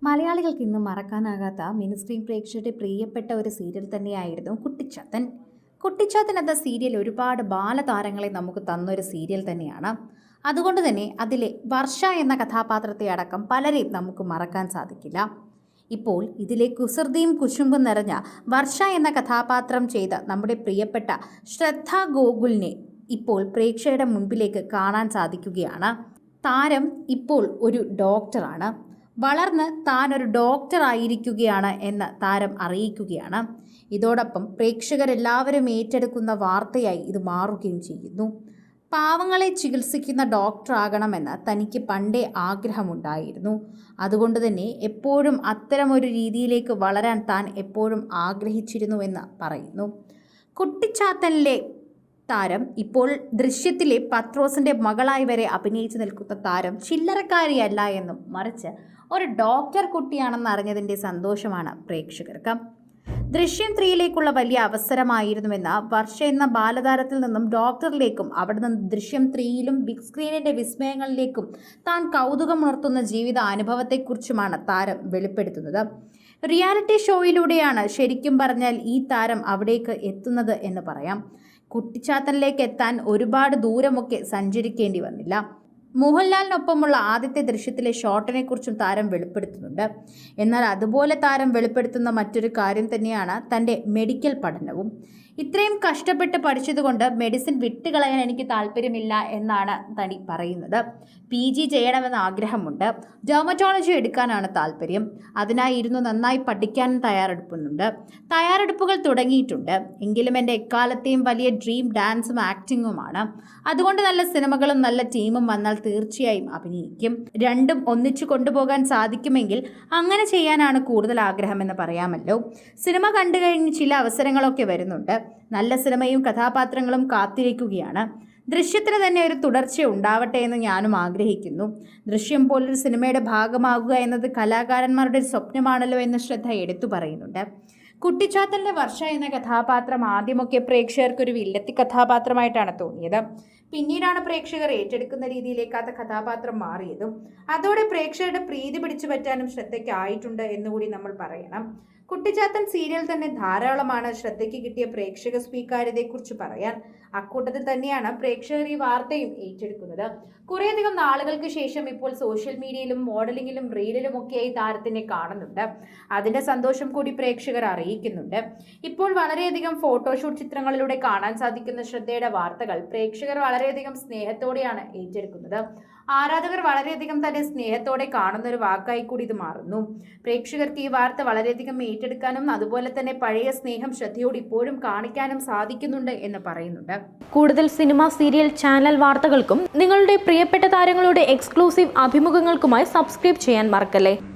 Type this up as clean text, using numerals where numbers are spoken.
മലയാളികൾക്ക് ഇന്നും മറക്കാനാകാത്ത മിനി സ്ക്രീൻ പ്രേക്ഷകരുടെ പ്രിയപ്പെട്ട ഒരു സീരിയൽ തന്നെയായിരുന്നു കുട്ടിച്ചാത്തൻ. കുട്ടിച്ചാത്തൻ എന്ന സീരിയൽ ഒരുപാട് ബാലതാരങ്ങളെ നമുക്ക് തന്നൊരു സീരിയൽ തന്നെയാണ്. അതുകൊണ്ട് തന്നെ അതിലെ വർഷ എന്ന കഥാപാത്രത്തെ അടക്കം പലരെയും നമുക്ക് മറക്കാൻ സാധിക്കില്ല. ഇപ്പോൾ ഇതിലെ കുസൃതിയും കുശുമ്പും നിറഞ്ഞ വർഷ എന്ന കഥാപാത്രം ചെയ്ത നമ്മുടെ പ്രിയപ്പെട്ട ശ്രദ്ധ ഗോകുലിനെ ഇപ്പോൾ പ്രേക്ഷകരുടെ മുൻപിലേക്ക് കാണാൻ സാധിക്കുകയാണ്. താരം ഇപ്പോൾ ഒരു ഡോക്ടറാണ്. വളർന്ന് താനൊരു ഡോക്ടറായിരിക്കുകയാണ് എന്ന് താരം അറിയിക്കുകയാണ്. ഇതോടൊപ്പം പ്രേക്ഷകരെല്ലാവരും ഏറ്റെടുക്കുന്ന വാർത്തയായി ഇത് മാറുകയും ചെയ്യുന്നു. പാവങ്ങളെ ചികിത്സിക്കുന്ന ഡോക്ടറാകണമെന്ന് തനിക്ക് പണ്ടേ ആഗ്രഹമുണ്ടായിരുന്നു. അതുകൊണ്ട് തന്നെ എപ്പോഴും അത്തരമൊരു രീതിയിലേക്ക് വളരാൻ താൻ എപ്പോഴും ആഗ്രഹിച്ചിരുന്നുവെന്ന് പറയുന്നു. കുട്ടിച്ചാത്തനിലെ താരം ഇപ്പോൾ ദൃശ്യത്തിലെ പത്രോസിന്റെ മകളായി വരെ അഭിനയിച്ചു നിൽക്കുന്ന താരം ചില്ലറക്കാരിയല്ല എന്നും മറിച്ച് ഒരു ഡോക്ടർ കുട്ടിയാണെന്ന് അറിഞ്ഞതിൻ്റെ സന്തോഷമാണ് പ്രേക്ഷകർക്ക്. ദൃശ്യം 3യിലേക്കുള്ള വലിയ അവസരമായിരുന്നുവെന്ന് വർഷ എന്ന ബാലതാരത്തിൽ നിന്നും ഡോക്ടറിലേക്കും അവിടെ നിന്ന് ദൃശ്യം 3യിലും ബിഗ് സ്ക്രീനിന്റെ വിസ്മയങ്ങളിലേക്കും താൻ കൗതുകമുണർത്തുന്ന ജീവിത അനുഭവത്തെക്കുറിച്ചുമാണ് താരം വെളിപ്പെടുത്തുന്നത്. റിയാലിറ്റി ഷോയിലൂടെയാണ് ശരിക്കും പറഞ്ഞാൽ ഈ താരം അവിടേക്ക് എത്തുന്നത് എന്ന് പറയാം. കുട്ടിച്ചാത്തനിലേക്ക് എത്താൻ ഒരുപാട് ദൂരമൊക്കെ സഞ്ചരിക്കേണ്ടി വന്നില്ല. മോഹൻലാലിനൊപ്പമുള്ള ആദ്യത്തെ ദൃശ്യത്തിലെ ഷോട്ടിനെ കുറിച്ചും താരം വെളിപ്പെടുത്തുന്നുണ്ട്. എന്നാൽ അതുപോലെ താരം വെളിപ്പെടുത്തുന്ന മറ്റൊരു കാര്യം തന്നെയാണ് തൻ്റെ മെഡിക്കൽ പഠനവും. ഇത്രയും കഷ്ടപ്പെട്ട് പഠിച്ചതുകൊണ്ട് മെഡിസിൻ വിട്ടുകളയാൻ എനിക്ക് താല്പര്യമില്ല എന്നാണ് തനി പറയുന്നത്. PG ചെയ്യണമെന്ന് ആഗ്രഹമുണ്ട്. ഡെർമറ്റോളജി എടുക്കാനാണ് താല്പര്യം. അതിനായി നന്നായി പഠിക്കാനും തയ്യാറെടുപ്പുകൾ തുടങ്ങിയിട്ടുണ്ട്. എങ്കിലും എൻ്റെ എക്കാലത്തെയും വലിയ ഡ്രീം ഡാൻസും ആക്ടിങ്ങുമാണ്. അതുകൊണ്ട് നല്ല സിനിമകളും നല്ല ടീമും വന്നാൽ തീർച്ചയായും അഭിനയിക്കും. രണ്ടും ഒന്നിച്ചു കൊണ്ടുപോകാൻ സാധിക്കുമെങ്കിൽ അങ്ങനെ ചെയ്യാനാണ് കൂടുതൽ ആഗ്രഹമെന്ന് പറയാമല്ലോ. സിനിമ കണ്ടു കഴിഞ്ഞ് ചില അവസരങ്ങളൊക്കെ വരുന്നുണ്ട്. നല്ല സിനിമയും കഥാപാത്രങ്ങളും കാത്തിരിക്കുകയാണ്. ദൃശ്യത്തിന് തന്നെ ഒരു തുടർച്ച ഉണ്ടാവട്ടെ എന്ന് ഞാനും ആഗ്രഹിക്കുന്നു. ദൃശ്യം പോലൊരു സിനിമയുടെ ഭാഗമാകുക എന്നത് കലാകാരന്മാരുടെ സ്വപ്നമാണല്ലോ എന്ന് ശ്രദ്ധ എടുത്തു പറയുന്നുണ്ട്. കുട്ടിച്ചാത്തലിലെ വർഷ എന്ന കഥാപാത്രം ആദ്യമൊക്കെ പ്രേക്ഷകർക്ക് ഒരു വില്ലത്തി കഥാപാത്രമായിട്ടാണ് തോന്നിയത്. പിന്നീടാണ് പ്രേക്ഷകർ ഏറ്റെടുക്കുന്ന രീതിയിലേക്ക് ആ കഥാപാത്രം മാറിയതും. അതോടെ പ്രേക്ഷകരുടെ പ്രീതി പിടിച്ചു പറ്റാനും ശ്രദ്ധയ്ക്കായിട്ടുണ്ട് എന്നുകൂടി നമ്മൾ പറയണം. കുട്ടിച്ചാത്തൻ സീരിയൽ തന്നെ ധാരാളമാണ് ശ്രദ്ധയ്ക്ക് കിട്ടിയ പ്രേക്ഷക സ്വീകാര്യതയെക്കുറിച്ച് പറയാൻ. അക്കൂട്ടത്തിൽ തന്നെയാണ് പ്രേക്ഷകർ ഈ വാർത്തയും ഏറ്റെടുക്കുന്നത്. കുറേയധികം നാളുകൾക്ക് ശേഷം ഇപ്പോൾ സോഷ്യൽ മീഡിയയിലും മോഡലിംഗിലും റീലിലും ഒക്കെയായി താരത്തിനെ കാണുന്നുണ്ട്. അതിന്റെ സന്തോഷം കൂടി പ്രേക്ഷകർ അറിയിക്കുന്നുണ്ട്. ഇപ്പോൾ വളരെയധികം ഫോട്ടോഷൂട്ട് ചിത്രങ്ങളിലൂടെ കാണാൻ സാധിക്കുന്ന ശ്രദ്ധയുടെ വാർത്തകൾ പ്രേക്ഷകർ വളരെയധികം സ്നേഹത്തോടെയാണ് ഏറ്റെടുക്കുന്നത്. ആരാധകർ വളരെയധികം തന്നെ സ്നേഹത്തോടെ കാണുന്ന ഒരു വാക്കായി കൂടി ഇത് മാറുന്നു. പ്രേക്ഷകർക്ക് ഈ വാർത്ത വളരെയധികം ഏറ്റെടുക്കാനും അതുപോലെ തന്നെ പഴയ സ്നേഹം ശ്രദ്ധയോട് ഇപ്പോഴും കാണിക്കാനും സാധിക്കുന്നുണ്ട് എന്ന് പറയുന്നുണ്ട്. കൂടുതൽ സിനിമ, സീരിയൽ, ചാനൽ വാർത്തകൾക്കും നിങ്ങളുടെ പ്രിയപ്പെട്ട താരങ്ങളുടെ എക്സ്ക്ലൂസീവ് അഭിമുഖങ്ങൾക്കുമായി സബ്സ്ക്രൈബ് ചെയ്യാൻ മറക്കല്ലേ.